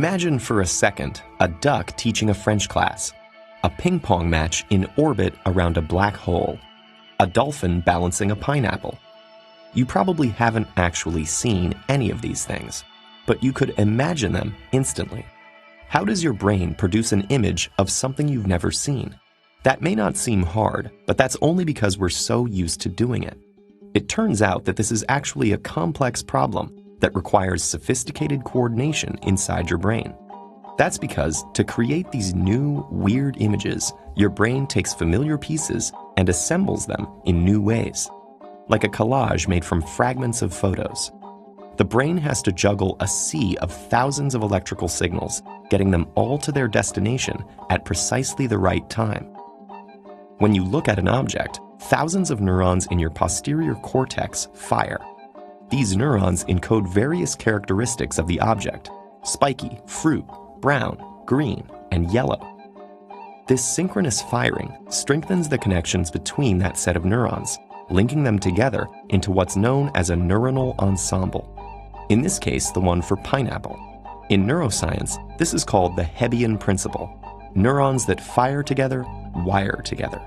Imagine for a second a duck teaching a French class, a ping pong match in orbit around a black hole, a dolphin balancing a pineapple. You probably haven't actually seen any of these things, but you could imagine them instantly. How does your brain produce an image of something you've never seen? That may not seem hard, but that's only because we're so used to doing it. It turns out that this is actually a complex problem that requires sophisticated coordination inside your brain. That's because to create these new, weird images, your brain takes familiar pieces and assembles them in new ways, like a collage made from fragments of photos. The brain has to juggle a sea of thousands of electrical signals, getting them all to their destination at precisely the right time. When you look at an object, thousands of neurons in your posterior cortex fire. These neurons encode various characteristics of the object: spiky, fruit, brown, green, and yellow. This synchronous firing strengthens the connections between that set of neurons, linking them together into what's known as a neuronal ensemble. In this case, the one for pineapple. In neuroscience, this is called the Hebbian principle. Neurons that fire together, wire together.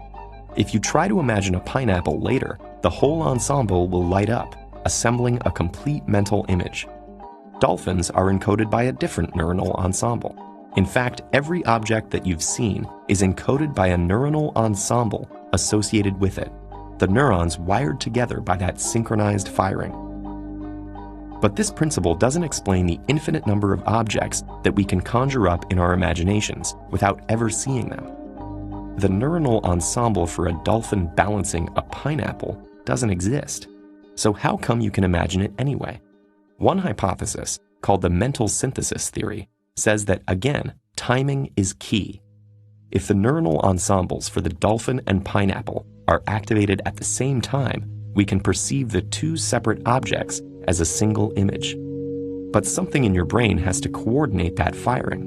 If you try to imagine a pineapple later, the whole ensemble will light up, assembling a complete mental image. Dolphins are encoded by a different neuronal ensemble. In fact, every object that you've seen is encoded by a neuronal ensemble associated with it, the neurons wired together by that synchronized firing. But this principle doesn't explain the infinite number of objects that we can conjure up in our imaginations without ever seeing them. The neuronal ensemble for a dolphin balancing a pineapple doesn't exist. So how come you can imagine it anyway? One hypothesis, called the mental synthesis theory, says that, again, timing is key. If the neuronal ensembles for the dolphin and pineapple are activated at the same time, we can perceive the two separate objects as a single image. But something in your brain has to coordinate that firing.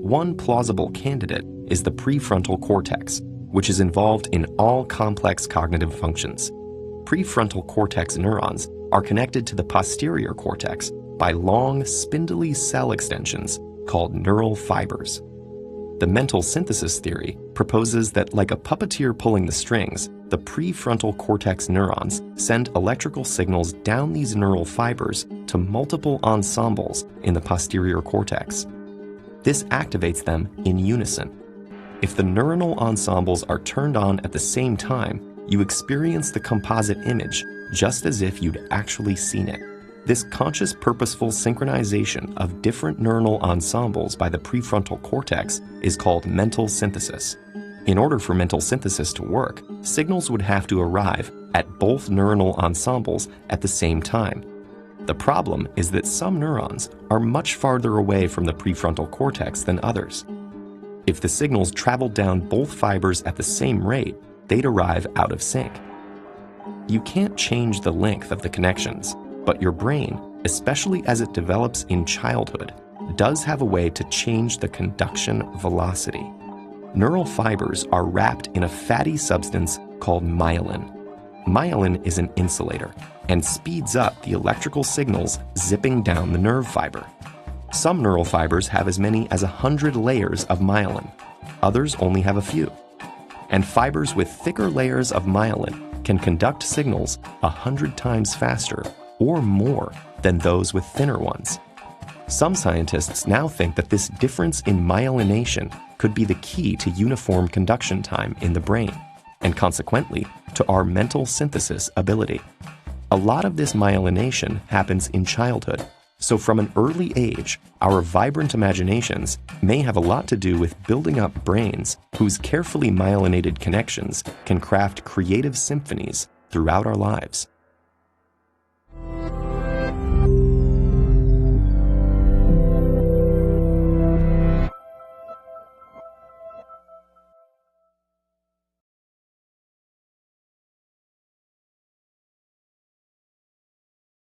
One plausible candidate is the prefrontal cortex, which is involved in all complex cognitive functions. Prefrontal cortex neurons are connected to the posterior cortex by long, spindly cell extensions called neural fibers. The mental synthesis theory proposes that, like a puppeteer pulling the strings, the prefrontal cortex neurons send electrical signals down these neural fibers to multiple ensembles in the posterior cortex. This activates them in unison. If the neuronal ensembles are turned on at the same time, you experience the composite image just as if you'd actually seen it. This conscious, purposeful synchronization of different neuronal ensembles by the prefrontal cortex is called mental synthesis. In order for mental synthesis to work, signals would have to arrive at both neuronal ensembles at the same time. The problem is that some neurons are much farther away from the prefrontal cortex than others. If the signals traveled down both fibers at the same rate, they'd arrive out of sync. You can't change the length of the connections, but your brain, especially as it develops in childhood, does have a way to change the conduction velocity. Neural fibers are wrapped in a fatty substance called myelin. Myelin is an insulator and speeds up the electrical signals zipping down the nerve fiber. Some neural fibers have as many as 100 layers of myelin. Others only have a few. And fibers with thicker layers of myelin can conduct signals 100 times faster or more than those with thinner ones. Some scientists now think that this difference in myelination could be the key to uniform conduction time in the brain, and consequently, to our mental synthesis ability. A lot of this myelination happens in childhood, so from an early age, our vibrant imaginations may have a lot to do with building up brains whose carefully myelinated connections can craft creative symphonies throughout our lives.